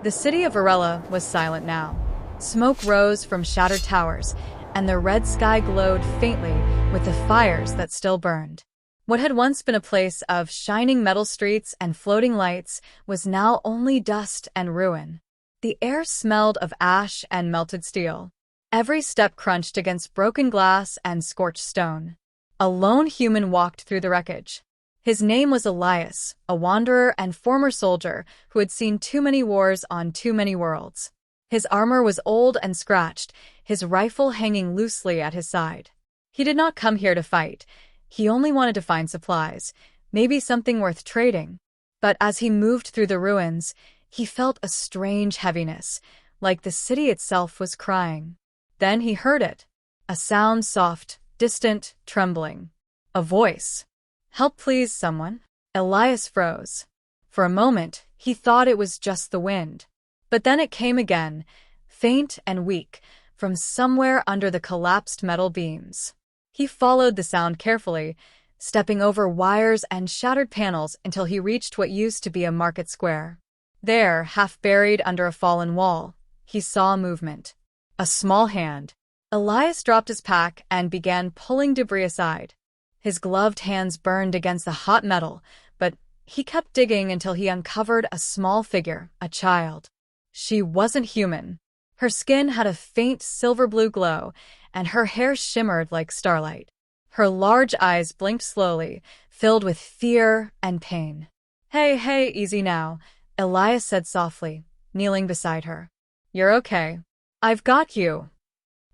The city of Varela was silent now. Smoke rose from shattered towers, and the red sky glowed faintly with the fires that still burned. What had once been a place of shining metal streets and floating lights was now only dust and ruin. The air smelled of ash and melted steel. Every step crunched against broken glass and scorched stone. A lone human walked through the wreckage. His name was Elias, a wanderer and former soldier who had seen too many wars on too many worlds. His armor was old and scratched, his rifle hanging loosely at his side. He did not come here to fight. He only wanted to find supplies, maybe something worth trading. But as he moved through the ruins, he felt a strange heaviness, like the city itself was crying. Then he heard it. A sound soft, distant, trembling. A voice. "Help please, someone." Elias froze. For a moment, he thought it was just the wind. But then it came again, faint and weak, from somewhere under the collapsed metal beams. He followed the sound carefully, stepping over wires and shattered panels until he reached what used to be a market square. There, half buried under a fallen wall, he saw movement. A small hand. Elias dropped his pack and began pulling debris aside. His gloved hands burned against the hot metal, but he kept digging until he uncovered a small figure, a child. She wasn't human. Her skin had a faint silver-blue glow, and her hair shimmered like starlight. Her large eyes blinked slowly, filled with fear and pain. Hey, easy now," Elias said softly, kneeling beside her. "You're okay. I've got you."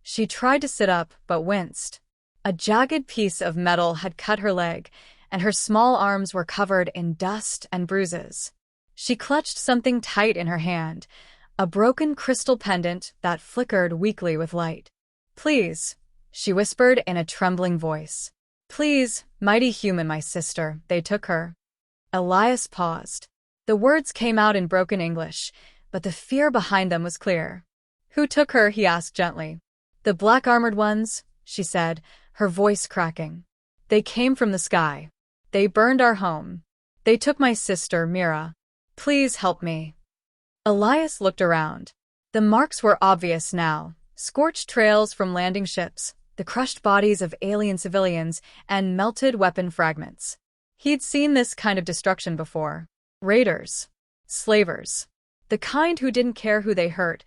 She tried to sit up, but winced. A jagged piece of metal had cut her leg, and her small arms were covered in dust and bruises. She clutched something tight in her hand, a broken crystal pendant that flickered weakly with light. "Please," she whispered in a trembling voice. "Please, mighty human, my sister, they took her." Elias paused. The words came out in broken English, but the fear behind them was clear. "Who took her?" he asked gently. "The black-armored ones," she said, her voice cracking. "They came from the sky. They burned our home. They took my sister, Mira. Please help me." Elias looked around. The marks were obvious now, scorched trails from landing ships, the crushed bodies of alien civilians, and melted weapon fragments. He'd seen this kind of destruction before. Raiders. Slavers. The kind who didn't care who they hurt,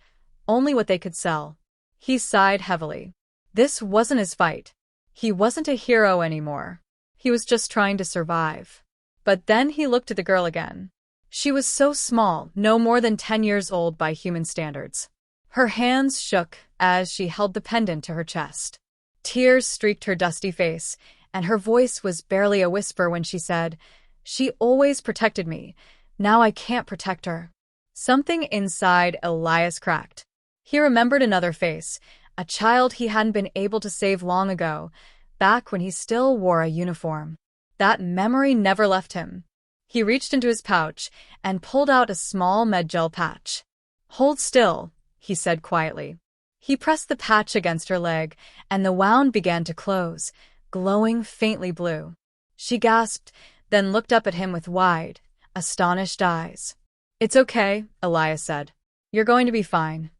only what they could sell. He sighed heavily. This wasn't his fight. He wasn't a hero anymore. He was just trying to survive. But then he looked at the girl again. She was so small, no more than 10 years old by human standards. Her hands shook as she held the pendant to her chest. Tears streaked her dusty face, and her voice was barely a whisper when she said, "She always protected me. Now I can't protect her." Something inside Elias cracked. He remembered another face, a child he hadn't been able to save long ago, back when he still wore a uniform. That memory never left him. He reached into his pouch and pulled out a small medgel patch. "Hold still," he said quietly. He pressed the patch against her leg, and the wound began to close, glowing faintly blue. She gasped, then looked up at him with wide, astonished eyes. "It's okay," Elias said. "You're going to be fine."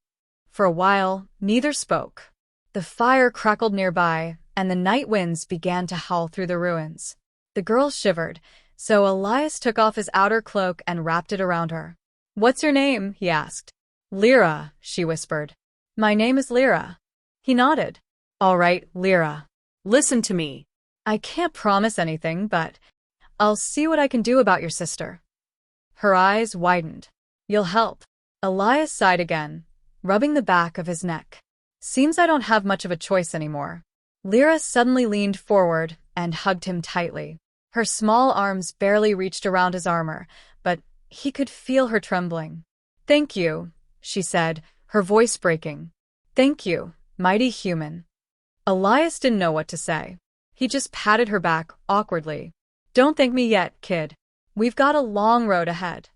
For a while, neither spoke. The fire crackled nearby, and the night winds began to howl through the ruins. The girl shivered, so Elias took off his outer cloak and wrapped it around her. "What's your name?" he asked. "Lyra," she whispered. "My name is Lyra." He nodded. "All right, Lyra. Listen to me. I can't promise anything, but I'll see what I can do about your sister." Her eyes widened. "You'll help." Elias sighed again, rubbing the back of his neck. "Seems I don't have much of a choice anymore." Lyra suddenly leaned forward and hugged him tightly. Her small arms barely reached around his armor, but he could feel her trembling. "Thank you," she said, her voice breaking. "Thank you, mighty human." Elias didn't know what to say. He just patted her back awkwardly. "Don't thank me yet, kid. We've got a long road ahead."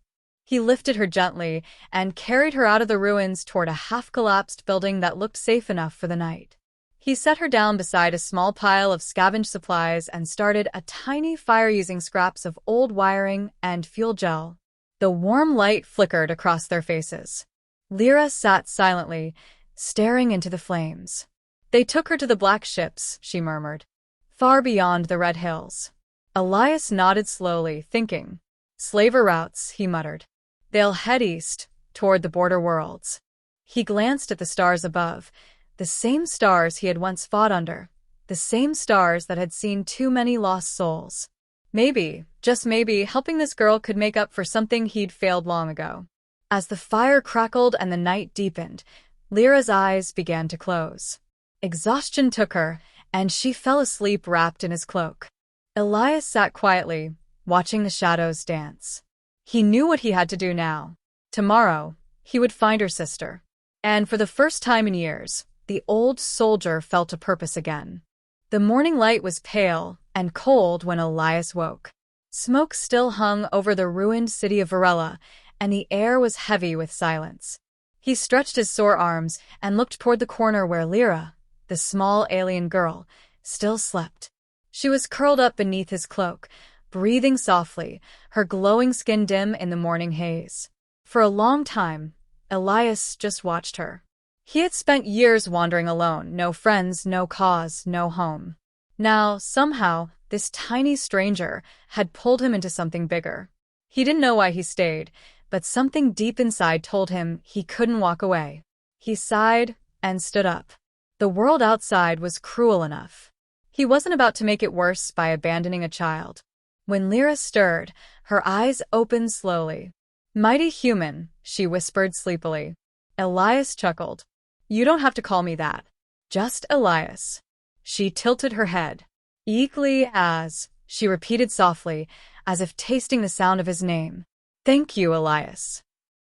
He lifted her gently and carried her out of the ruins toward a half-collapsed building that looked safe enough for the night. He set her down beside a small pile of scavenged supplies and started a tiny fire using scraps of old wiring and fuel gel. The warm light flickered across their faces. Lyra sat silently, staring into the flames. They took her to the black ships, she murmured. Far beyond the red hills. Elias nodded slowly, thinking. Slaver routes, he muttered. They'll head east, toward the border worlds. He glanced at the stars above, the same stars he had once fought under, the same stars that had seen too many lost souls. Maybe, just maybe, helping this girl could make up for something he'd failed long ago. As the fire crackled and the night deepened, Lyra's eyes began to close. Exhaustion took her, and she fell asleep wrapped in his cloak. Elias sat quietly, watching the shadows dance. He knew what he had to do now. Tomorrow, he would find her sister. And for the first time in years, the old soldier felt a purpose again. The morning light was pale and cold when Elias woke. Smoke still hung over the ruined city of Varela, and the air was heavy with silence. He stretched his sore arms and looked toward the corner where Lyra, the small alien girl, still slept. She was curled up beneath his cloak, breathing softly, her glowing skin dim in the morning haze. For a long time, Elias just watched her. He had spent years wandering alone, no friends, no cause, no home. Now, somehow, this tiny stranger had pulled him into something bigger. He didn't know why he stayed, but something deep inside told him he couldn't walk away. He sighed and stood up. The world outside was cruel enough. He wasn't about to make it worse by abandoning a child. When Lyra stirred, her eyes opened slowly. "Mighty human," she whispered sleepily. Elias chuckled. "You don't have to call me that. Just Elias." She tilted her head. "Equally as," she repeated softly, as if tasting the sound of his name. "Thank you, Elias."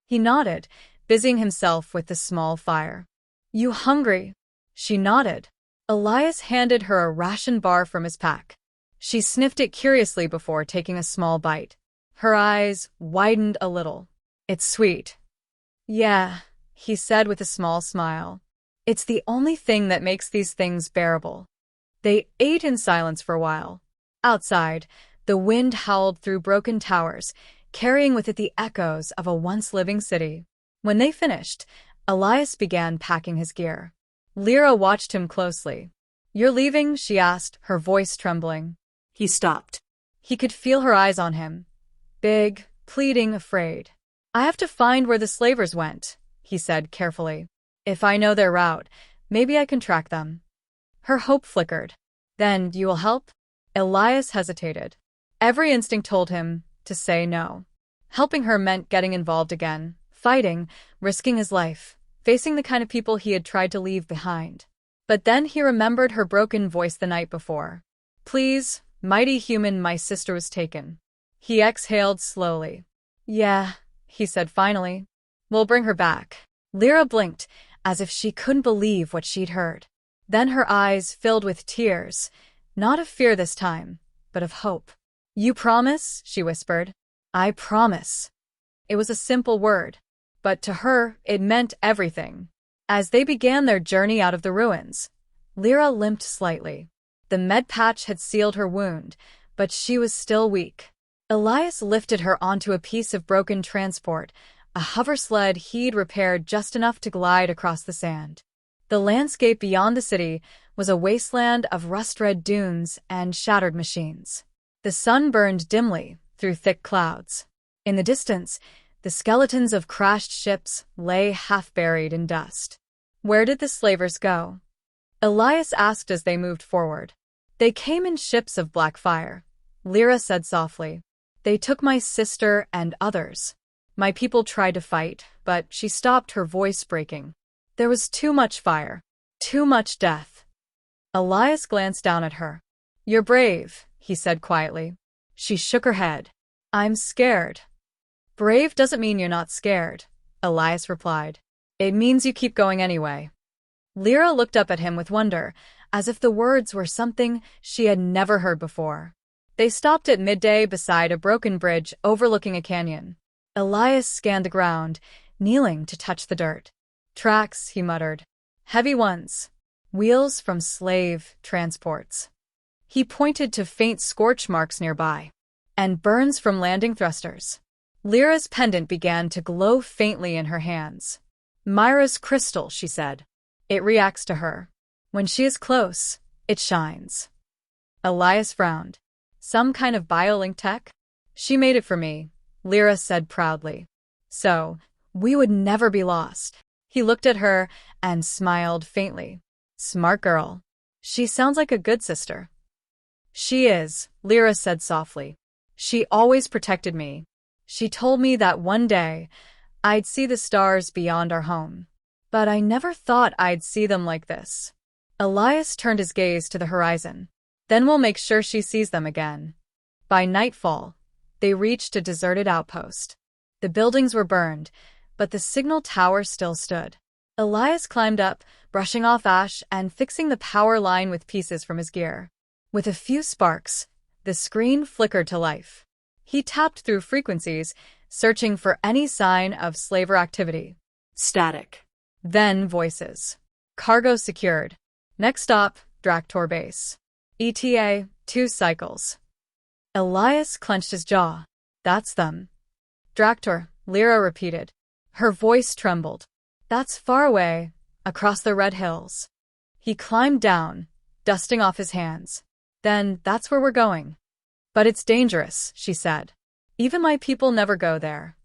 He nodded, busying himself with the small fire. "You hungry?" She nodded. Elias handed her a ration bar from his pack. She sniffed it curiously before taking a small bite. Her eyes widened a little. "It's sweet." "Yeah," he said with a small smile. "It's the only thing that makes these things bearable." They ate in silence for a while. Outside, the wind howled through broken towers, carrying with it the echoes of a once-living city. When they finished, Elias began packing his gear. Lyra watched him closely. "You're leaving?" she asked, her voice trembling. He stopped. He could feel her eyes on him. Big, pleading, afraid. "I have to find where the slavers went," he said carefully. "If I know their route, maybe I can track them." Her hope flickered. "Then you will help?" Elias hesitated. Every instinct told him to say no. Helping her meant getting involved again, fighting, risking his life, facing the kind of people he had tried to leave behind. But then he remembered her broken voice the night before. "Please, mighty human, my sister was taken." He exhaled slowly. "Yeah," he said finally. "We'll bring her back." Lyra blinked, as if she couldn't believe what she'd heard. Then her eyes filled with tears, not of fear this time, but of hope. "You promise?" she whispered. "I promise." It was a simple word, but to her, it meant everything. As they began their journey out of the ruins, Lyra limped slightly. The med patch had sealed her wound, but she was still weak. Elias lifted her onto a piece of broken transport, a hover sled he'd repaired just enough to glide across the sand. The landscape beyond the city was a wasteland of rust-red dunes and shattered machines. The sun burned dimly through thick clouds. In the distance, the skeletons of crashed ships lay half-buried in dust. "Where did the slavers go?" Elias asked as they moved forward. "They came in ships of black fire," Lyra said softly. "They took my sister and others. My people tried to fight, but she stopped, her voice breaking. There was too much fire, too much death." Elias glanced down at her. "You're brave," he said quietly. She shook her head. "I'm scared." "Brave doesn't mean you're not scared," Elias replied. "It means you keep going anyway." Lyra looked up at him with wonder, as if the words were something she had never heard before. They stopped at midday beside a broken bridge overlooking a canyon. Elias scanned the ground, kneeling to touch the dirt. "Tracks," he muttered. "Heavy ones. Wheels from slave transports." He pointed to faint scorch marks nearby. "And burns from landing thrusters." Lyra's pendant began to glow faintly in her hands. Myra's crystal, she said. It reacts to her. When she is close, it shines. Elias frowned. Some kind of biolink tech? She made it for me, Lyra said proudly. So, we would never be lost. He looked at her and smiled faintly. Smart girl. She sounds like a good sister. She is, Lyra said softly. She always protected me. She told me that one day I'd see the stars beyond our home. But I never thought I'd see them like this. Elias turned his gaze to the horizon. Then we'll make sure she sees them again. By nightfall, they reached a deserted outpost. The buildings were burned, but the signal tower still stood. Elias climbed up, brushing off ash and fixing the power line with pieces from his gear. With a few sparks, the screen flickered to life. He tapped through frequencies, searching for any sign of slaver activity. Static. Then voices. Cargo secured. Next stop, Draktor Base. ETA, 2 cycles. Elias clenched his jaw. That's them. Draktor, Lyra repeated. Her voice trembled. That's far away, across the red hills. He climbed down, dusting off his hands. Then that's where we're going. But it's dangerous, she said. Even my people never go there.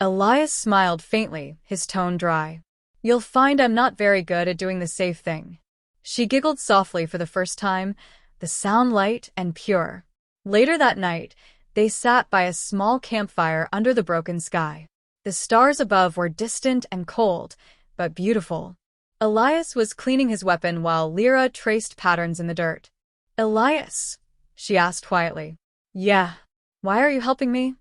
Elias smiled faintly, his tone dry. You'll find I'm not very good at doing the safe thing. She giggled softly for the first time, the sound light and pure. Later that night, they sat by a small campfire under the broken sky. The stars above were distant and cold, but beautiful. Elias was cleaning his weapon while Lyra traced patterns in the dirt. Elias, she asked quietly. Yeah. Why are you helping me?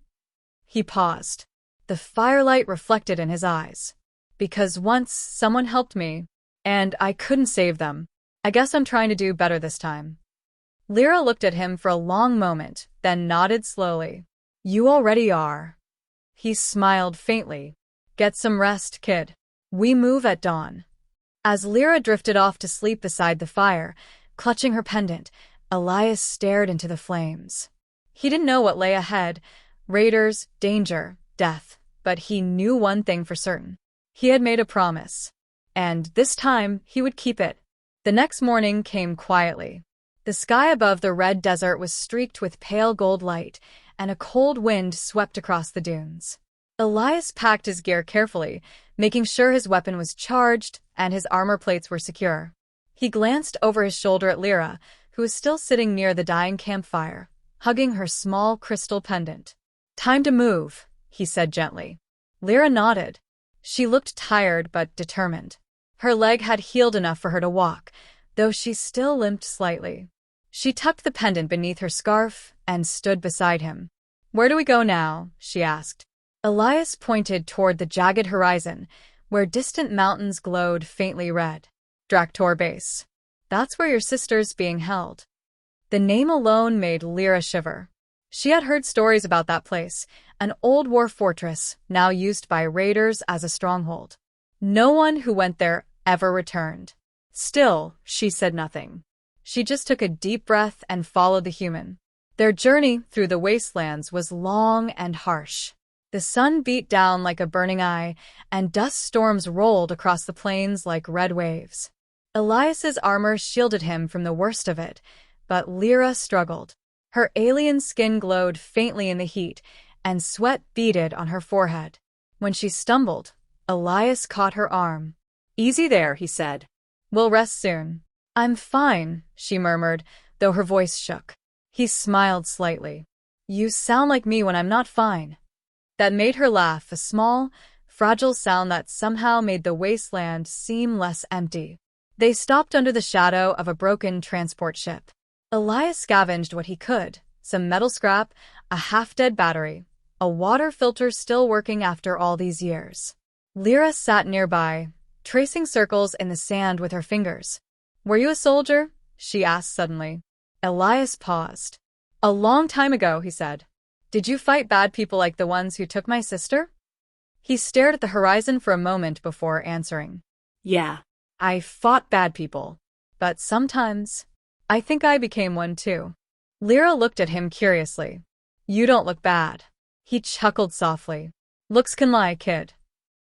He paused. The firelight reflected in his eyes. Because once someone helped me, and I couldn't save them. I guess I'm trying to do better this time. Lyra looked at him for a long moment, then nodded slowly. You already are. He smiled faintly. Get some rest, kid. We move at dawn. As Lyra drifted off to sleep beside the fire, clutching her pendant, Elias stared into the flames. He didn't know what lay ahead, raiders, danger, death, but he knew one thing for certain. He had made a promise. And this time, he would keep it. The next morning came quietly. The sky above the red desert was streaked with pale gold light, and a cold wind swept across the dunes. Elias packed his gear carefully, making sure his weapon was charged and his armor plates were secure. He glanced over his shoulder at Lyra, who was still sitting near the dying campfire, hugging her small crystal pendant. Time to move, he said gently. Lyra nodded. She looked tired but determined. Her leg had healed enough for her to walk, though she still limped slightly. She tucked the pendant beneath her scarf and stood beside him. Where do we go now? She asked. Elias pointed toward the jagged horizon, where distant mountains glowed faintly red. Draktor Base. That's where your sister's being held. The name alone made Lyra shiver. She had heard stories about that place, an old war fortress now used by raiders as a stronghold. No one who went there ever returned. Still, she said nothing. She just took a deep breath and followed the human. Their journey through the wastelands was long and harsh. The sun beat down like a burning eye, and dust storms rolled across the plains like red waves. Elias's armor shielded him from the worst of it, but Lyra struggled. Her alien skin glowed faintly in the heat, and sweat beaded on her forehead. When she stumbled, Elias caught her arm. Easy there, he said. We'll rest soon. I'm fine, she murmured, though her voice shook. He smiled slightly. You sound like me when I'm not fine. That made her laugh, a small, fragile sound that somehow made the wasteland seem less empty. They stopped under the shadow of a broken transport ship. Elias scavenged what he could, some metal scrap, a half-dead battery, a water filter still working after all these years. Lyra sat nearby, tracing circles in the sand with her fingers. Were you a soldier? She asked suddenly. Elias paused. A long time ago, he said. Did you fight bad people like the ones who took my sister? He stared at the horizon for a moment before answering. Yeah, I fought bad people. But sometimes, I think I became one too. Lyra looked at him curiously. You don't look bad. He chuckled softly. Looks can lie, kid.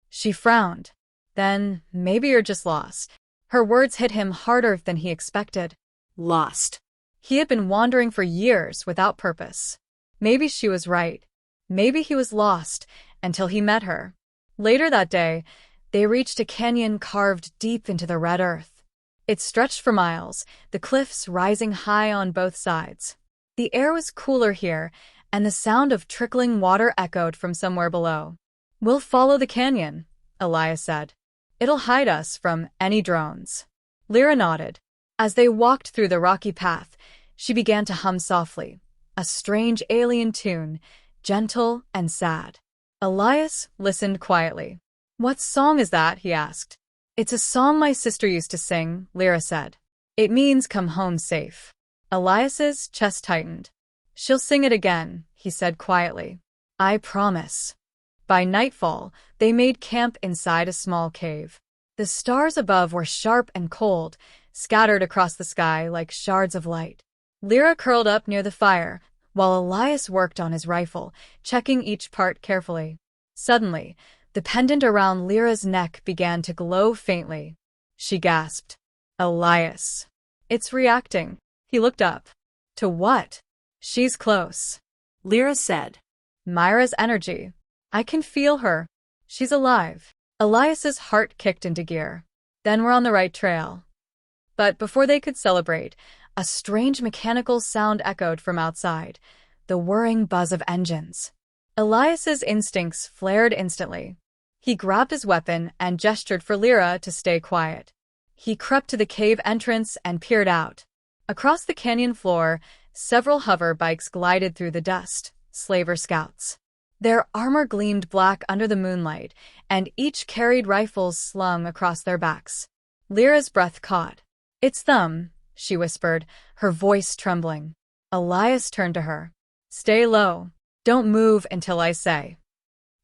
She frowned. Then, maybe you're just lost. Her words hit him harder than he expected. Lost. He had been wandering for years without purpose. Maybe she was right. Maybe he was lost until he met her. Later that day, they reached a canyon carved deep into the red earth. It stretched for miles, the cliffs rising high on both sides. The air was cooler here, and the sound of trickling water echoed from somewhere below. We'll follow the canyon, Elias said. It'll hide us from any drones. Lyra nodded. As they walked through the rocky path, she began to hum softly, a strange alien tune, gentle and sad. Elias listened quietly. What song is that? He asked. It's a song my sister used to sing, Lyra said. It means come home safe. Elias's chest tightened. She'll sing it again, he said quietly. I promise. By nightfall, they made camp inside a small cave. The stars above were sharp and cold, scattered across the sky like shards of light. Lyra curled up near the fire, while Elias worked on his rifle, checking each part carefully. Suddenly, the pendant around Lyra's neck began to glow faintly. She gasped. Elias. It's reacting. He looked up. To what? She's close. Lyra said. Myra's energy. I can feel her. She's alive. Elias's heart kicked into gear. Then we're on the right trail. But before they could celebrate, a strange mechanical sound echoed from outside, the whirring buzz of engines. Elias's instincts flared instantly. He grabbed his weapon and gestured for Lyra to stay quiet. He crept to the cave entrance and peered out. Across the canyon floor, several hover bikes glided through the dust, slaver scouts. Their armor gleamed black under the moonlight, and each carried rifles slung across their backs. Lyra's breath caught. It's them, she whispered, her voice trembling. Elias turned to her. Stay low. Don't move until I say.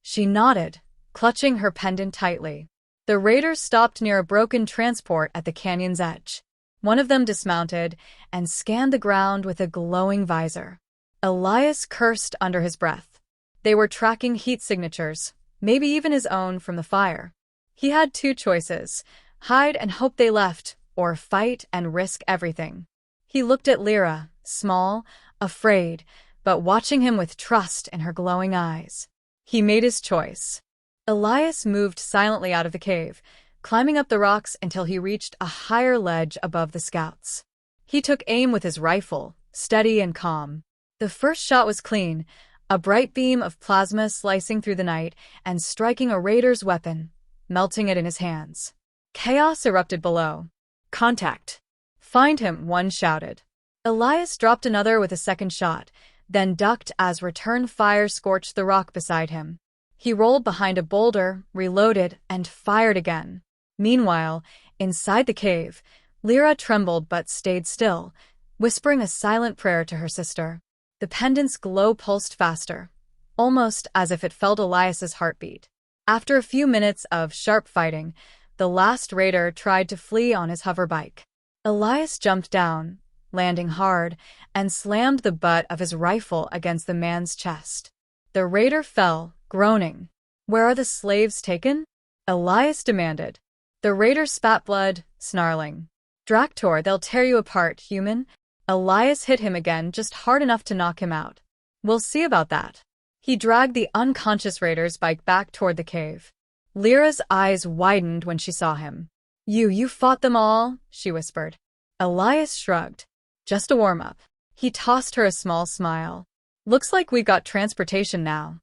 She nodded, clutching her pendant tightly. The raiders stopped near a broken transport at the canyon's edge. One of them dismounted and scanned the ground with a glowing visor. Elias cursed under his breath. They were tracking heat signatures, maybe even his own from the fire. He had two choices, hide and hope they left, or fight and risk everything. He looked at Lyra, small, afraid, but watching him with trust in her glowing eyes. He made his choice. Elias moved silently out of the cave, climbing up the rocks until he reached a higher ledge above the scouts. He took aim with his rifle, steady and calm. The first shot was clean, a bright beam of plasma slicing through the night and striking a raider's weapon, melting it in his hands. Chaos erupted below. Contact. Find him, one shouted. Elias dropped another with a second shot, then ducked as return fire scorched the rock beside him. He rolled behind a boulder, reloaded, and fired again. Meanwhile, inside the cave, Lyra trembled but stayed still, whispering a silent prayer to her sister. The pendant's glow pulsed faster, almost as if it felt Elias's heartbeat. After a few minutes of sharp fighting, the last raider tried to flee on his hoverbike. Elias jumped down, landing hard, and slammed the butt of his rifle against the man's chest. The raider fell, groaning. Where are the slaves taken? Elias demanded. The raider spat blood, snarling. Draktor, they'll tear you apart, human. Elias hit him again, just hard enough to knock him out. We'll see about that. He dragged the unconscious raider's bike back toward the cave. Lyra's eyes widened when she saw him. You fought them all? She whispered. Elias shrugged. Just a warm-up. He tossed her a small smile. Looks like we've got transportation now.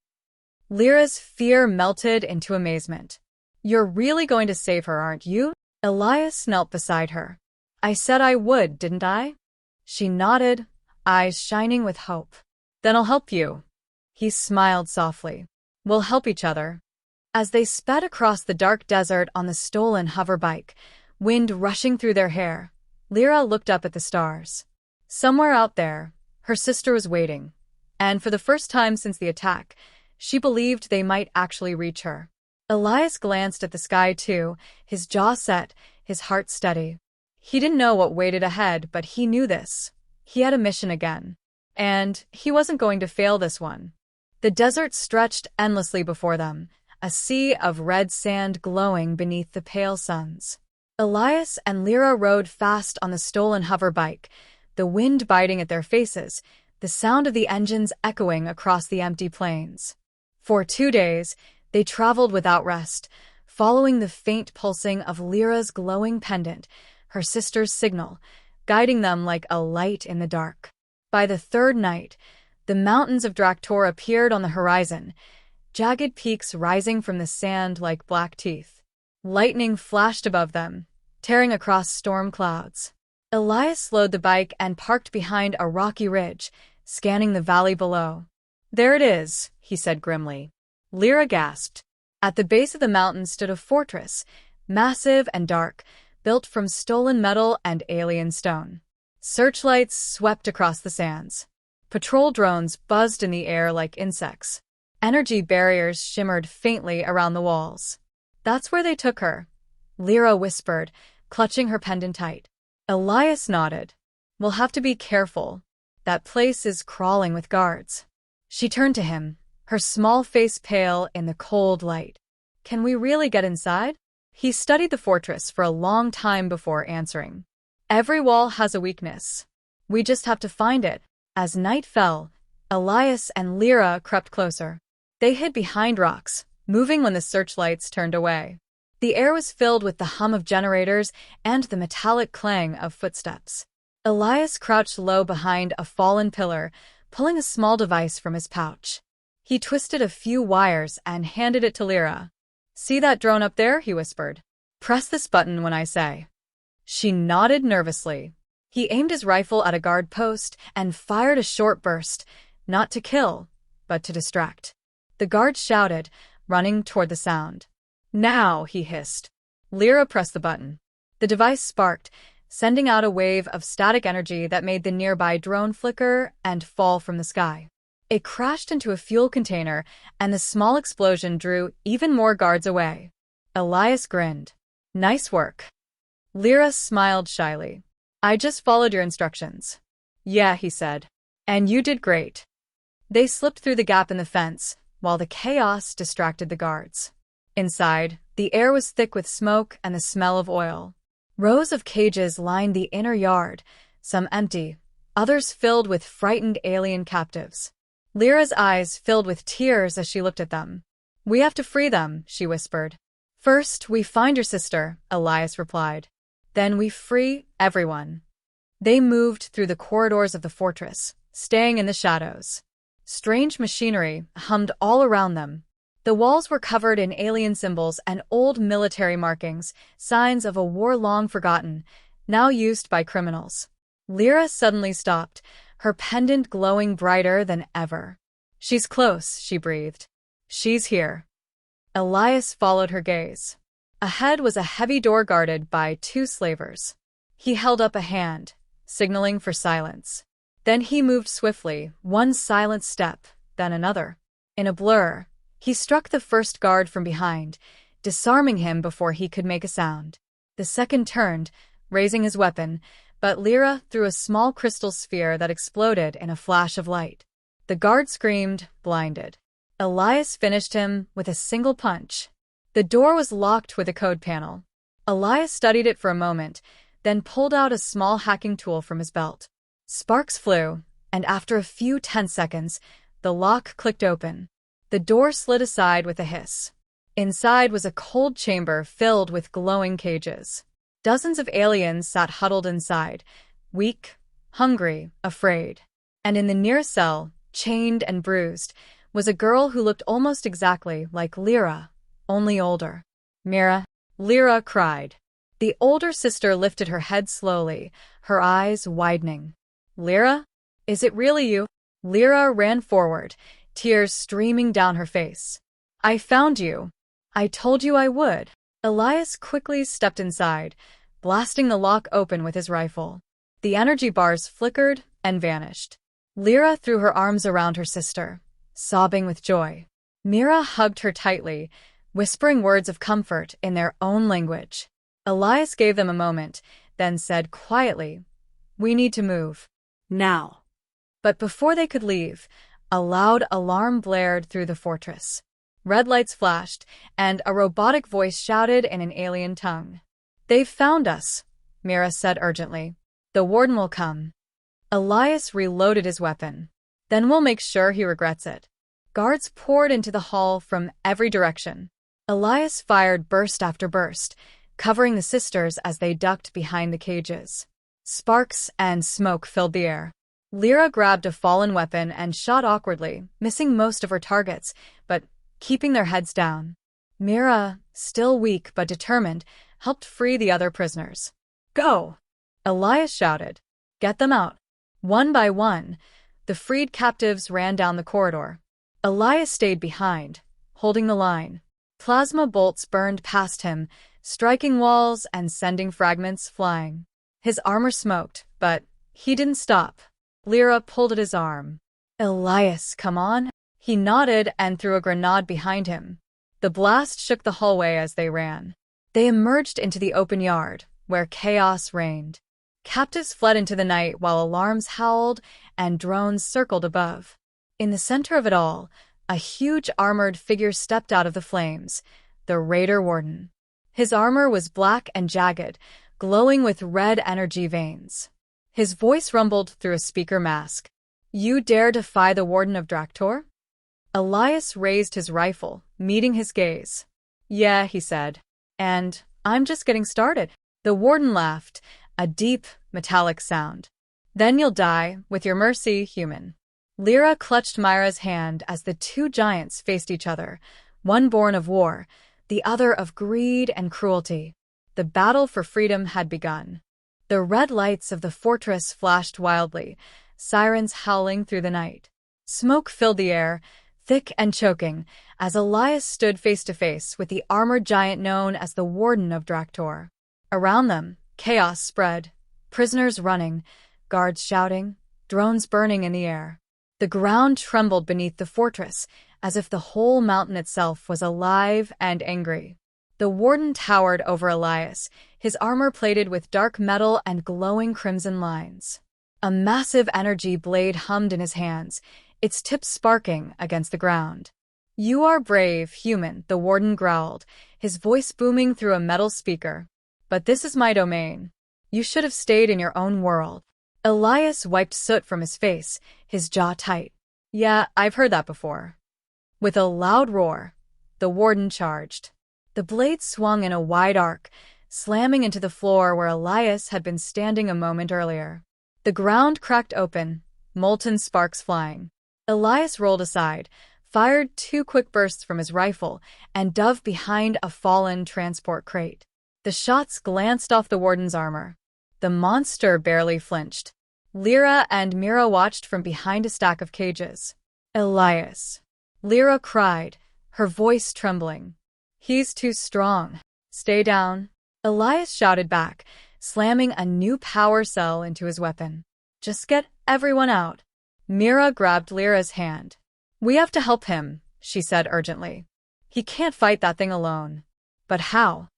Lyra's fear melted into amazement. You're really going to save her, aren't you? Elias knelt beside her. I said I would, didn't I? She nodded, eyes shining with hope. Then I'll help you. He smiled softly. We'll help each other. As they sped across the dark desert on the stolen hoverbike, wind rushing through their hair, Lyra looked up at the stars. Somewhere out there, her sister was waiting, and for the first time since the attack, she believed they might actually reach her. Elias glanced at the sky too, his jaw set, his heart steady. He didn't know what waited ahead, but he knew this. He had a mission again. And he wasn't going to fail this one. The desert stretched endlessly before them, a sea of red sand glowing beneath the pale suns. Elias and Lyra rode fast on the stolen hover bike, the wind biting at their faces, the sound of the engines echoing across the empty plains. For 2 days, they traveled without rest, following the faint pulsing of Lyra's glowing pendant, her sister's signal, guiding them like a light in the dark. By the third night, the mountains of Draktor appeared on the horizon, jagged peaks rising from the sand like black teeth. Lightning flashed above them, tearing across storm clouds. Elias slowed the bike and parked behind a rocky ridge, scanning the valley below. "There it is," he said grimly. Lyra gasped. At the base of the mountain stood a fortress, massive and dark, built from stolen metal and alien stone. Searchlights swept across the sands. Patrol drones buzzed in the air like insects. Energy barriers shimmered faintly around the walls. "That's where they took her," Lyra whispered, clutching her pendant tight. Elias nodded. "We'll have to be careful. That place is crawling with guards." She turned to him, her small face pale in the cold light. "Can we really get inside?" He studied the fortress for a long time before answering. "Every wall has a weakness. We just have to find it." As night fell, Elias and Lyra crept closer. They hid behind rocks, moving when the searchlights turned away. The air was filled with the hum of generators and the metallic clang of footsteps. Elias crouched low behind a fallen pillar, pulling a small device from his pouch. He twisted a few wires and handed it to Lyra. "See that drone up there?" he whispered. "Press this button when I say." She nodded nervously. He aimed his rifle at a guard post and fired a short burst, not to kill, but to distract. The guard shouted, running toward the sound. "Now," he hissed. Lyra pressed the button. The device sparked, sending out a wave of static energy that made the nearby drone flicker and fall from the sky. It crashed into a fuel container, and the small explosion drew even more guards away. Elias grinned. "Nice work." Lyra smiled shyly. "I just followed your instructions." "Yeah," he said. "And you did great." They slipped through the gap in the fence, while the chaos distracted the guards. Inside, the air was thick with smoke and the smell of oil. Rows of cages lined the inner yard, some empty, others filled with frightened alien captives. Lyra's eyes filled with tears as she looked at them. "We have to free them," she whispered. "First, we find your sister," Elias replied. "Then we free everyone." They moved through the corridors of the fortress, staying in the shadows. Strange machinery hummed all around them. The walls were covered in alien symbols and old military markings, signs of a war long forgotten, now used by criminals. Lyra suddenly stopped, her pendant glowing brighter than ever. "She's close," she breathed. "She's here." Elias followed her gaze. Ahead was a heavy door guarded by 2 slavers. He held up a hand, signaling for silence. Then he moved swiftly, one silent step, then another. In a blur, he struck the first guard from behind, disarming him before he could make a sound. The second turned, raising his weapon, but Lyra threw a small crystal sphere that exploded in a flash of light. The guard screamed, blinded. Elias finished him with a single punch. The door was locked with a code panel. Elias studied it for a moment, then pulled out a small hacking tool from his belt. Sparks flew, and after a few tense seconds, the lock clicked open. The door slid aside with a hiss. Inside was a cold chamber filled with glowing cages. Dozens of aliens sat huddled inside, weak, hungry, afraid. And in the nearest cell, chained and bruised, was a girl who looked almost exactly like Lyra, only older. "Mira," Lyra cried. The older sister lifted her head slowly, her eyes widening. "Lyra? Is it really you?" Lyra ran forward, tears streaming down her face. "I found you. I told you I would." Elias quickly stepped inside, blasting the lock open with his rifle. The energy bars flickered and vanished. Lyra threw her arms around her sister, sobbing with joy. Mira hugged her tightly, whispering words of comfort in their own language. Elias gave them a moment, then said quietly, "We need to move. Now." But before they could leave, A loud alarm blared through the fortress. Red lights flashed, and a robotic voice shouted in an alien tongue. "They've found us," Mira said urgently. "The warden will come." Elias reloaded his weapon. "Then we'll make sure he regrets it." Guards poured into the hall from every direction. Elias fired burst after burst, covering the sisters as they ducked behind the cages. Sparks and smoke filled the air. Lyra grabbed a fallen weapon and shot awkwardly, missing most of her targets, but keeping their heads down. Mira, still weak but determined, helped free the other prisoners. "Go!" Elias shouted. "Get them out." One by one, the freed captives ran down the corridor. Elias stayed behind, holding the line. Plasma bolts burned past him, striking walls and sending fragments flying. His armor smoked, but he didn't stop. Lyra pulled at his arm. "Elias, come on." He nodded and threw a grenade behind him. The blast shook the hallway as they ran. They emerged into the open yard, where chaos reigned. Captives fled into the night while alarms howled and drones circled above. In the center of it all, a huge armored figure stepped out of the flames, the Raider Warden. His armor was black and jagged, glowing with red energy veins. His voice rumbled through a speaker mask. "You dare defy the Warden of Draktor?" Elias raised his rifle, meeting his gaze. "Yeah," he said. "And I'm just getting started." The Warden laughed, a deep, metallic sound. "Then you'll die, with your mercy, human." Lyra clutched Myra's hand as the two giants faced each other, one born of war, the other of greed and cruelty. The battle for freedom had begun. The red lights of the fortress flashed wildly, sirens howling through the night. Smoke filled the air, thick and choking, as Elias stood face to face with the armored giant known as the Warden of Draktor. Around them, chaos spread, prisoners running, guards shouting, drones burning in the air. The ground trembled beneath the fortress, as if the whole mountain itself was alive and angry. The Warden towered over Elias, his armor plated with dark metal and glowing crimson lines. A massive energy blade hummed in his hands, its tip sparking against the ground. "You are brave, human," the Warden growled, his voice booming through a metal speaker. "But this is my domain. You should have stayed in your own world." Elias wiped soot from his face, his jaw tight. "Yeah, I've heard that before." With a loud roar, the Warden charged. The blade swung in a wide arc, slamming into the floor where Elias had been standing a moment earlier. The ground cracked open, molten sparks flying. Elias rolled aside, fired 2 quick bursts from his rifle, and dove behind a fallen transport crate. The shots glanced off the Warden's armor. The monster barely flinched. Lyra and Mira watched from behind a stack of cages. "Elias," Lyra cried, her voice trembling. "He's too strong. Stay down." Elias shouted back, slamming a new power cell into his weapon. "Just get everyone out." Mira grabbed Lyra's hand. "We have to help him," she said urgently. "He can't fight that thing alone." "But how?"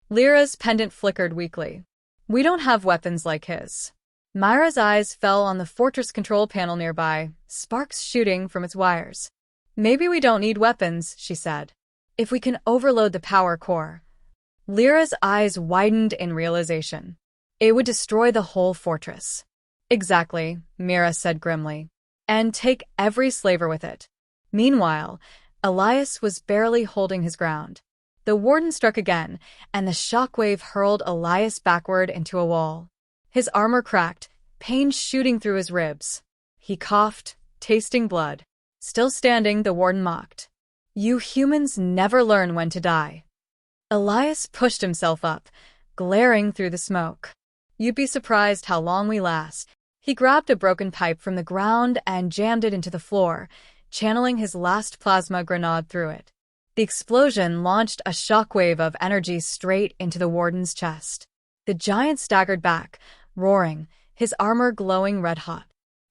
Lyra's pendant flickered weakly. "We don't have weapons like his." Myra's eyes fell on the fortress control panel nearby, sparks shooting from its wires. "Maybe we don't need weapons," she said. "If we can overload the power core." Lyra's eyes widened in realization. "It would destroy the whole fortress." "Exactly," Mira said grimly. "And take every slaver with it." Meanwhile, Elias was barely holding his ground. The Warden struck again, and the shockwave hurled Elias backward into a wall. His armor cracked, pain shooting through his ribs. He coughed, tasting blood. Still standing, the Warden mocked. "You humans never learn when to die." Elias pushed himself up, glaring through the smoke. "You'd be surprised how long we last." He grabbed a broken pipe from the ground and jammed it into the floor, channeling his last plasma grenade through it. The explosion launched a shockwave of energy straight into the Warden's chest. The giant staggered back, roaring, his armor glowing red-hot.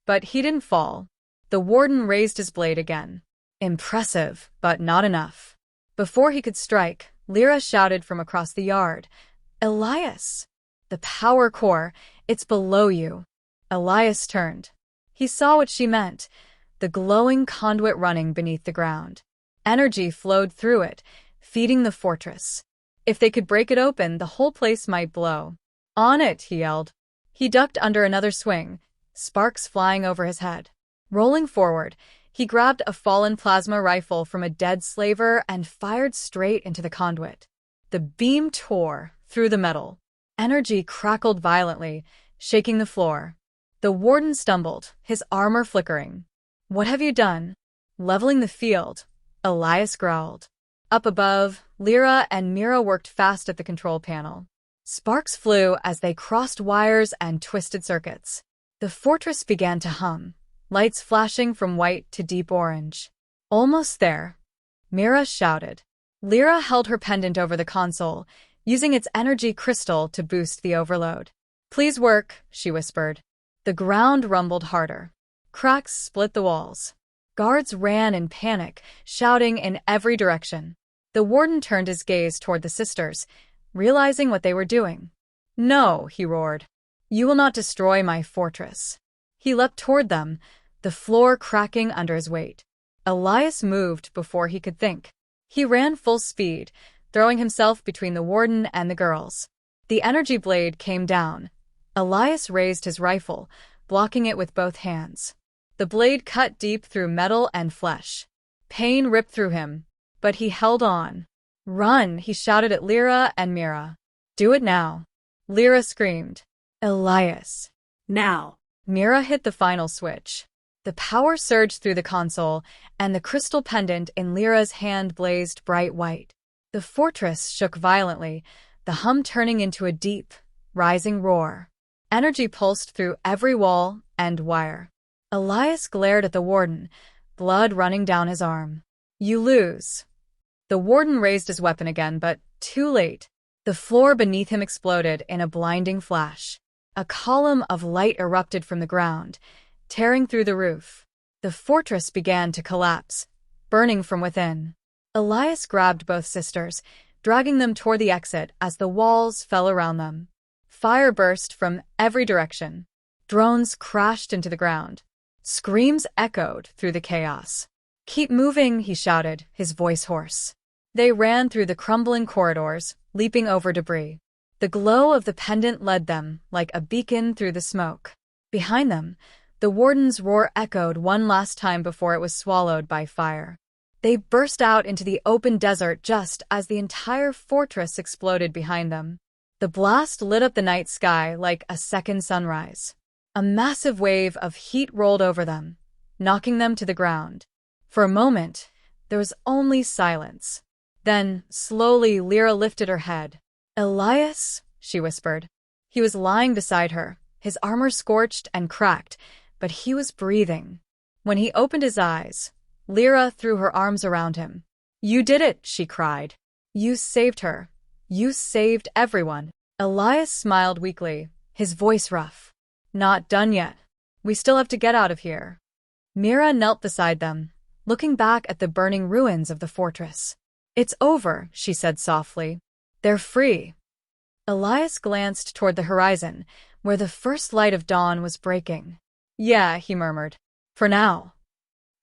But he didn't fall. The Warden raised his blade again. Impressive, but not enough. Before he could strike, Lyra shouted from across the yard, "Elias! The power core, it's below you." Elias turned. He saw what she meant. the glowing conduit running beneath the ground. Energy flowed through it, feeding the fortress. If they could break it open, the whole place might blow. "On it!" he yelled. He ducked under another swing, sparks flying over his head. Rolling forward, he grabbed a fallen plasma rifle from a dead slaver and fired straight into the conduit. The beam tore through the metal. Energy crackled violently, shaking the floor. The warden stumbled, his armor flickering. "What have you done?" Leveling the field, Elias growled. Up above, Lyra and Mira worked fast at the control panel. Sparks flew as they crossed wires and twisted circuits. The fortress began to hum, lights flashing from white to deep orange. "Almost there," Mira shouted. Lyra held her pendant over the console, using its energy crystal to boost the overload. "Please work," she whispered. The ground rumbled harder. Cracks split the walls. Guards ran in panic, shouting in every direction. The warden turned his gaze toward the sisters, realizing what they were doing. "No," he roared. "You will not destroy my fortress." He leapt toward them, the floor cracking under his weight. Elias moved before he could think. He ran full speed, throwing himself between the warden and the girls. The energy blade came down. Elias raised his rifle, blocking it with both hands. The blade cut deep through metal and flesh. Pain ripped through him, but he held on. "Run!" he shouted at Lyra and Mira. "Do it now!" Lyra screamed. "Elias!" "Now!" Mira hit the final switch. The power surged through the console, and the crystal pendant in Lyra's hand blazed bright white. The fortress shook violently, the hum turning into a deep, rising roar. Energy pulsed through every wall and wire. Elias glared at the warden, blood running down his arm. "You lose." The warden raised his weapon again, but too late. The floor beneath him exploded in a blinding flash. A column of light erupted from the ground, tearing through the roof. The fortress began to collapse, burning from within. Elias grabbed both sisters, dragging them toward the exit as the walls fell around them. Fire burst from every direction. Drones crashed into the ground. Screams echoed through the chaos. "Keep moving," he shouted, his voice hoarse. They ran through the crumbling corridors, leaping over debris. The glow of the pendant led them, like a beacon through the smoke. Behind them, the warden's roar echoed one last time before it was swallowed by fire. They burst out into the open desert just as the entire fortress exploded behind them. The blast lit up the night sky like a second sunrise. A massive wave of heat rolled over them, knocking them to the ground. For a moment, there was only silence. Then, slowly, Lyra lifted her head. "Elias?" she whispered. He was lying beside her, his armor scorched and cracked, but he was breathing. When he opened his eyes, Lyra threw her arms around him. "You did it," she cried. "You saved her. You saved everyone." Elias smiled weakly, his voice rough. "Not done yet. We still have to get out of here." Mira knelt beside them, looking back at the burning ruins of the fortress. "It's over," she said softly. "They're free." Elias glanced toward the horizon, where the first light of dawn was breaking. "Yeah," he murmured. "For now."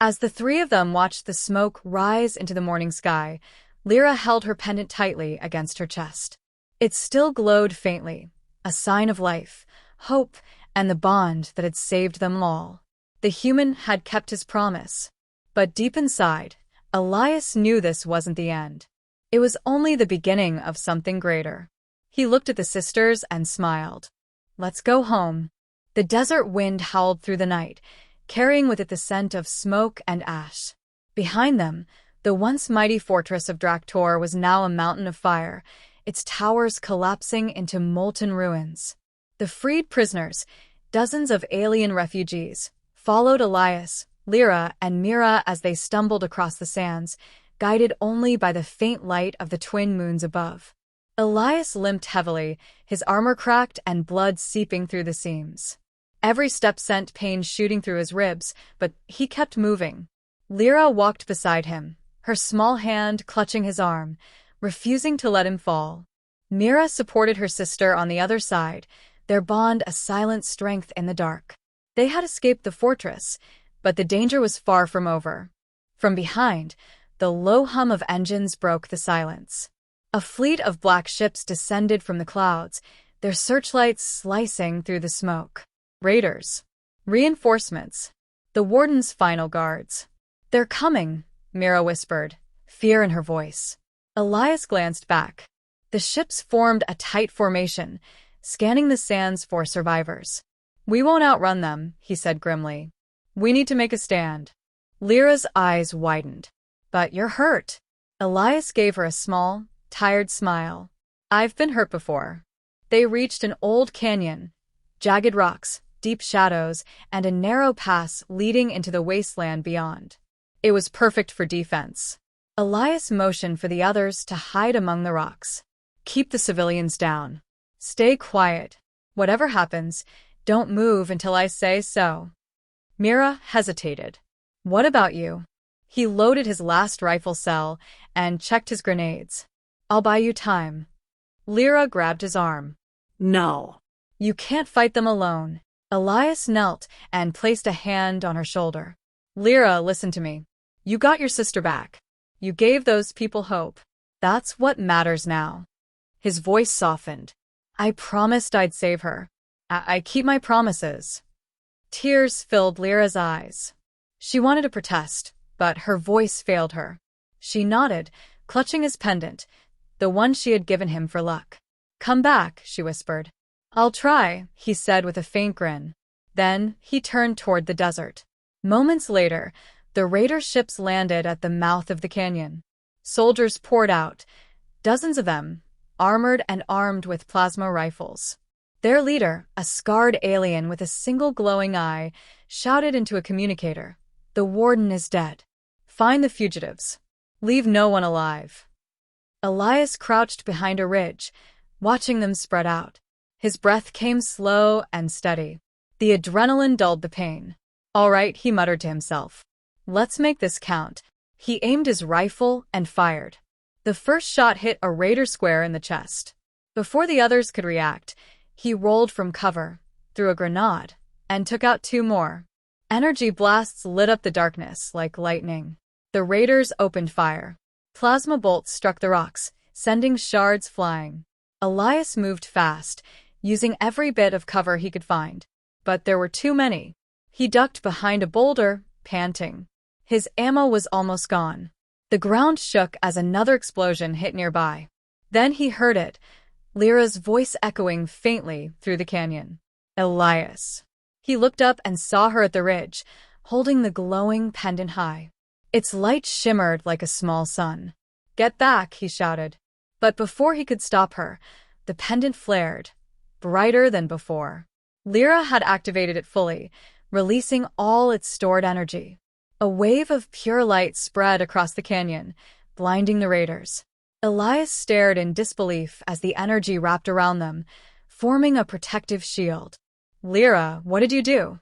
As the three of them watched the smoke rise into the morning sky, Lyra held her pendant tightly against her chest. It still glowed faintly, a sign of life, hope, and the bond that had saved them all. The human had kept his promise. But deep inside, Elias knew this wasn't the end. It was only the beginning of something greater. He looked at the sisters and smiled. "Let's go home." The desert wind howled through the night, carrying with it the scent of smoke and ash. Behind them, the once mighty fortress of Draktor was now a mountain of fire, its towers collapsing into molten ruins. The freed prisoners, dozens of alien refugees, followed Elias, Lyra, and Mira as they stumbled across the sands, guided only by the faint light of the twin moons above. Elias limped heavily, his armor cracked and blood seeping through the seams. Every step sent pain shooting through his ribs, but he kept moving. Lyra walked beside him, her small hand clutching his arm, refusing to let him fall. Mira supported her sister on the other side, their bond a silent strength in the dark. They had escaped the fortress. But the danger was far from over. From behind, the low hum of engines broke the silence. A fleet of black ships descended from the clouds, their searchlights slicing through the smoke. Raiders. Reinforcements. The warden's final guards. "They're coming," Mira whispered, fear in her voice. Elias glanced back. The ships formed a tight formation, scanning the sands for survivors. "We won't outrun them," he said grimly. "We need to make a stand." Lyra's eyes widened. "But you're hurt." Elias gave her a small, tired smile. "I've been hurt before." They reached an old canyon, jagged rocks, deep shadows, and a narrow pass leading into the wasteland beyond. It was perfect for defense. Elias motioned for the others to hide among the rocks. "Keep the civilians down. Stay quiet. Whatever happens, don't move until I say so." Mira hesitated. "What about you?" He loaded his last rifle cell and checked his grenades. "I'll buy you time." Lyra grabbed his arm. "No. "You can't fight them alone." Elias knelt and placed a hand on her shoulder. "Lyra, listen to me. You got your sister back. You gave those people hope. That's what matters now." His voice softened. "I promised I'd save her. I keep my promises." Tears filled Lyra's eyes. She wanted to protest, but her voice failed her. She nodded, clutching his pendant, the one she had given him for luck. "Come back," she whispered. "I'll try," he said with a faint grin. Then he turned toward the desert. Moments later, the raider ships landed at the mouth of the canyon. Soldiers poured out, dozens of them, armored and armed with plasma rifles. Their leader, a scarred alien with a single glowing eye, shouted into a communicator, "The warden is dead. Find the fugitives. Leave no one alive." Elias crouched behind a ridge, watching them spread out. His breath came slow and steady. The adrenaline dulled the pain. "All right," he muttered to himself. "Let's make this count." He aimed his rifle and fired. The first shot hit a raider square in the chest. Before the others could react, he rolled from cover, threw a grenade, and took out two more. Energy blasts lit up the darkness like lightning. The raiders opened fire. Plasma bolts struck the rocks, sending shards flying. Elias moved fast, using every bit of cover he could find. But there were too many. He ducked behind a boulder, panting. His ammo was almost gone. The ground shook as another explosion hit nearby. Then he heard it, Lyra's voice echoing faintly through the canyon. "Elias." He looked up and saw her at the ridge, holding the glowing pendant high. Its light shimmered like a small sun. "Get back," he shouted. But before he could stop her, the pendant flared, brighter than before. Lyra had activated it fully, releasing all its stored energy. A wave of pure light spread across the canyon, blinding the raiders. Elias stared in disbelief as the energy wrapped around them, forming a protective shield. "Lyra, what did you do?"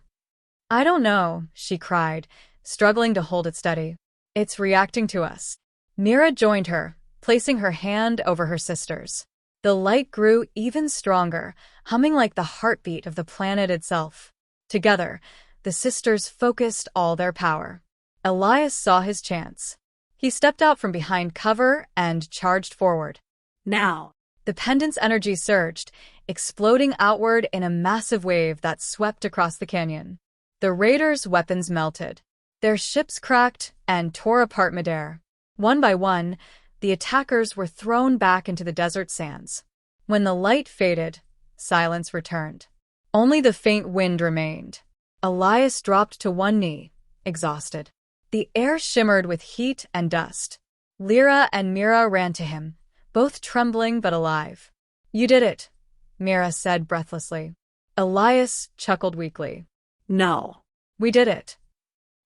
"I don't know," she cried, struggling to hold it steady. "It's reacting to us." Mira joined her, placing her hand over her sister's. The light grew even stronger, humming like the heartbeat of the planet itself. Together, the sisters focused all their power. Elias saw his chance. He stepped out from behind cover and charged forward. "Now." The pendant's energy surged, exploding outward in a massive wave that swept across the canyon. The raiders' weapons melted. Their ships cracked and tore apart midair. One by one, the attackers were thrown back into the desert sands. When the light faded, silence returned. Only the faint wind remained. Elias dropped to one knee, exhausted. The air shimmered with heat and dust. Lyra and Mira ran to him, both trembling but alive. "You did it," Mira said breathlessly. Elias chuckled weakly. "No." "We did it."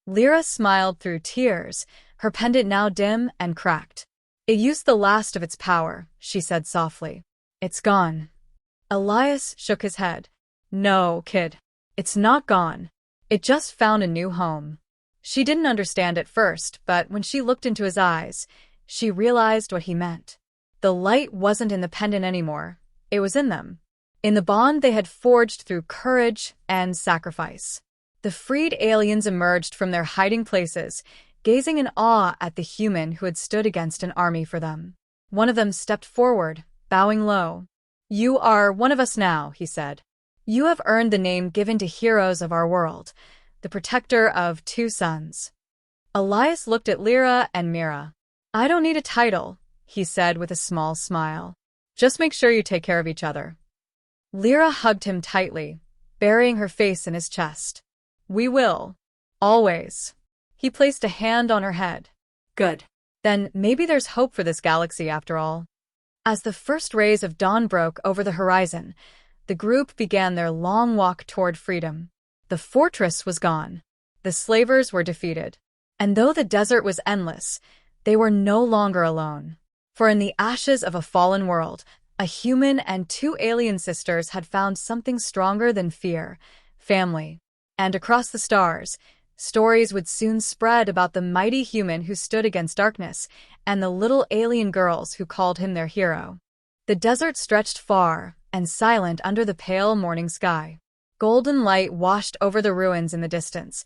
Lyra smiled through tears, her pendant now dim and cracked. "It used the last of its power," she said softly. "It's gone." Elias shook his head. "No, kid. It's not gone. It just found a new home." She didn't understand at first, but when she looked into his eyes, she realized what he meant. The light wasn't in the pendant anymore. It was in them. In the bond they had forged through courage and sacrifice. The freed aliens emerged from their hiding places, gazing in awe at the human who had stood against an army for them. One of them stepped forward, bowing low. "You are one of us now," he said. "You have earned the name given to heroes of our world, the protector of two suns." Elias looked at Lyra and Mira. "I don't need a title," he said with a small smile. "Just make sure you take care of each other." Lyra hugged him tightly, burying her face in his chest. "We will. Always." He placed a hand on her head. Good. Then maybe there's hope for this galaxy after all. As the first rays of dawn broke over the horizon, the group began their long walk toward freedom. The fortress was gone. The slavers were defeated. And though the desert was endless, they were no longer alone. For in the ashes of a fallen world, a human and two alien sisters had found something stronger than fear: family. And across the stars, stories would soon spread about the mighty human who stood against darkness and the little alien girls who called him their hero. The desert stretched far and silent under the pale morning sky. Golden light washed over the ruins in the distance,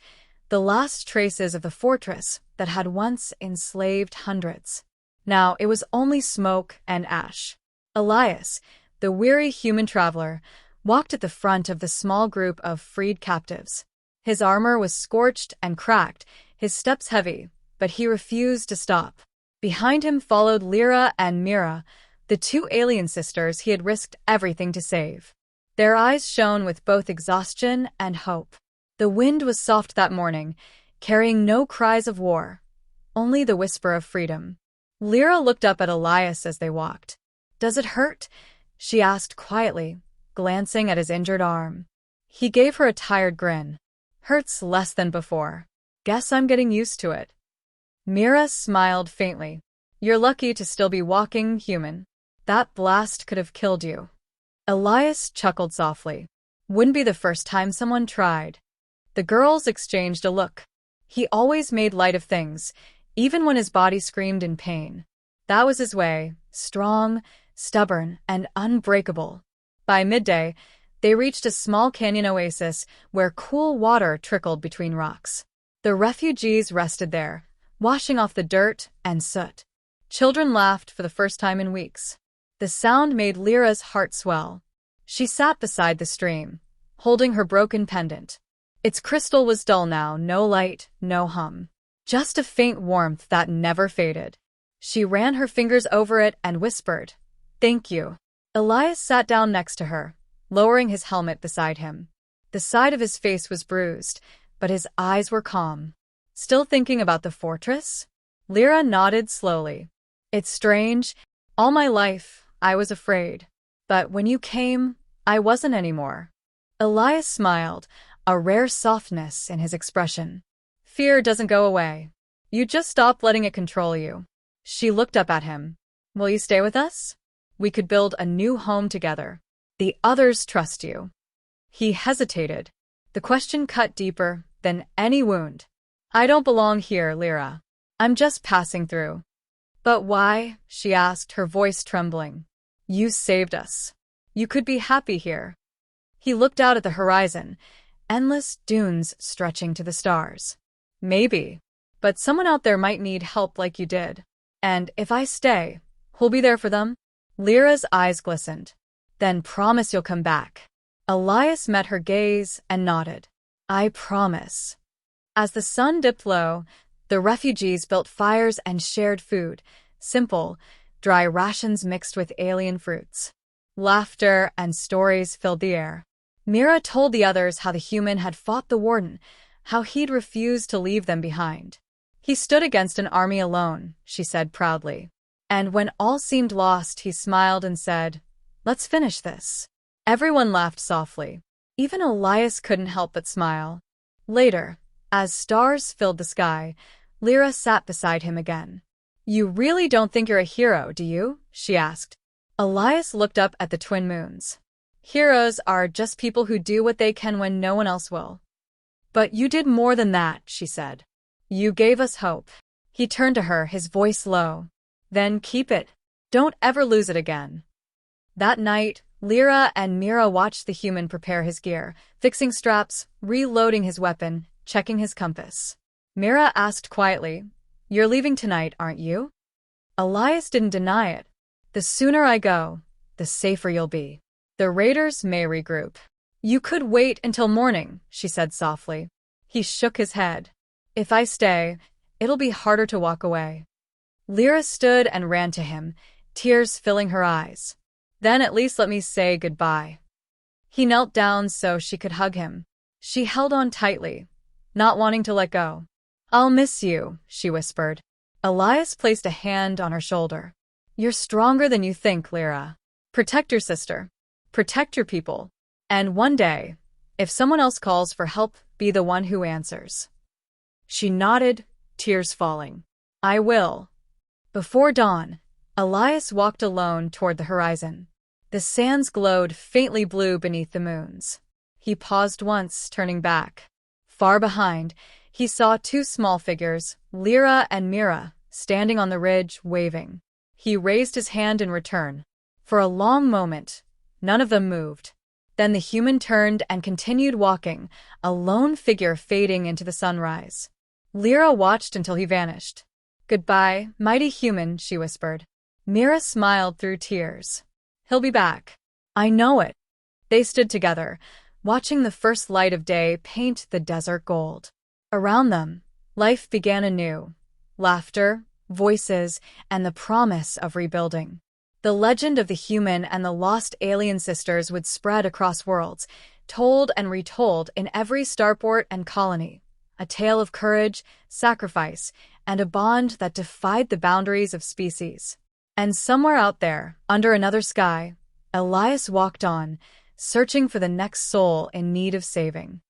the last traces of the fortress that had once enslaved hundreds. Now it was only smoke and ash. Elias, the weary human traveler, walked at the front of the small group of freed captives. His armor was scorched and cracked, his steps heavy, but he refused to stop. Behind him followed Lyra and Mira, the two alien sisters he had risked everything to save. Their eyes shone with both exhaustion and hope. The wind was soft that morning, carrying no cries of war, only the whisper of freedom. Lyra looked up at Elias as they walked. "Does it hurt?" she asked quietly, glancing at his injured arm. He gave her a tired grin. "Hurts less than before. Guess I'm getting used to it." Mira smiled faintly. "You're lucky to still be walking, human. That blast could have killed you." Elias chuckled softly. "Wouldn't be the first time someone tried." The girls exchanged a look. He always made light of things, even when his body screamed in pain. That was his way, strong, stubborn, and unbreakable. By midday, they reached a small canyon oasis where cool water trickled between rocks. The refugees rested there, washing off the dirt and soot. Children laughed for the first time in weeks. The sound made Lyra's heart swell. She sat beside the stream, holding her broken pendant. Its crystal was dull now, no light, no hum. Just a faint warmth that never faded. She ran her fingers over it and whispered, "Thank you." Elias sat down next to her, lowering his helmet beside him. The side of his face was bruised, but his eyes were calm. "Still thinking about the fortress?" Lyra nodded slowly. "It's strange. All my life, I was afraid. But when you came, I wasn't anymore." Elias smiled, a rare softness in his expression. "Fear doesn't go away. You just stop letting it control you." She looked up at him. "Will you stay with us? We could build a new home together. The others trust you." He hesitated. The question cut deeper than any wound. "I don't belong here, Lyra. I'm just passing through." "But why?" she asked, her voice trembling. "You saved us. You could be happy here." He looked out at the horizon, endless dunes stretching to the stars. "Maybe. But someone out there might need help like you did. And if I stay, who'll be there for them?" Lyra's eyes glistened. "Then promise you'll come back." Elias met her gaze and nodded. "I promise." As the sun dipped low, the refugees built fires and shared food, simple, dry rations mixed with alien fruits. Laughter and stories filled the air. Mira told the others how the human had fought the warden, how he'd refused to leave them behind. "He stood against an army alone," she said proudly. And when all seemed lost, he smiled and said, "Let's finish this." Everyone laughed softly. Even Elias couldn't help but smile. Later, as stars filled the sky, Lyra sat beside him again. "You really don't think you're a hero, do you?" she asked. Elias looked up at the twin moons. "Heroes are just people who do what they can when no one else will." "But you did more than that," she said. "You gave us hope." He turned to her, his voice low. "Then keep it. Don't ever lose it again." That night, Lyra and Mira watched the human prepare his gear, fixing straps, reloading his weapon, checking his compass. Mira asked quietly, "You're leaving tonight, aren't you?" Elias didn't deny it. "The sooner I go, the safer you'll be. The raiders may regroup." "You could wait until morning," she said softly. He shook his head. "If I stay, it'll be harder to walk away." Lyra stood and ran to him, tears filling her eyes. "Then at least let me say goodbye." He knelt down so she could hug him. She held on tightly, not wanting to let go. "I'll miss you," she whispered. Elias placed a hand on her shoulder. "You're stronger than you think, Lyra. Protect your sister. Protect your people. And one day, if someone else calls for help, be the one who answers." She nodded, tears falling. "I will." Before dawn, Elias walked alone toward the horizon. The sands glowed faintly blue beneath the moons. He paused once, turning back. Far behind, he saw two small figures, Lyra and Mira, standing on the ridge, waving. He raised his hand in return. For a long moment, none of them moved. Then the human turned and continued walking, a lone figure fading into the sunrise. Lyra watched until he vanished. "Goodbye, mighty human," she whispered. Mira smiled through tears. "He'll be back. I know it." They stood together, watching the first light of day paint the desert gold. Around them, life began anew. Laughter, voices, and the promise of rebuilding. The legend of the human and the lost alien sisters would spread across worlds, told and retold in every starport and colony. A tale of courage, sacrifice, and a bond that defied the boundaries of species. And somewhere out there, under another sky, Elias walked on, searching for the next soul in need of saving.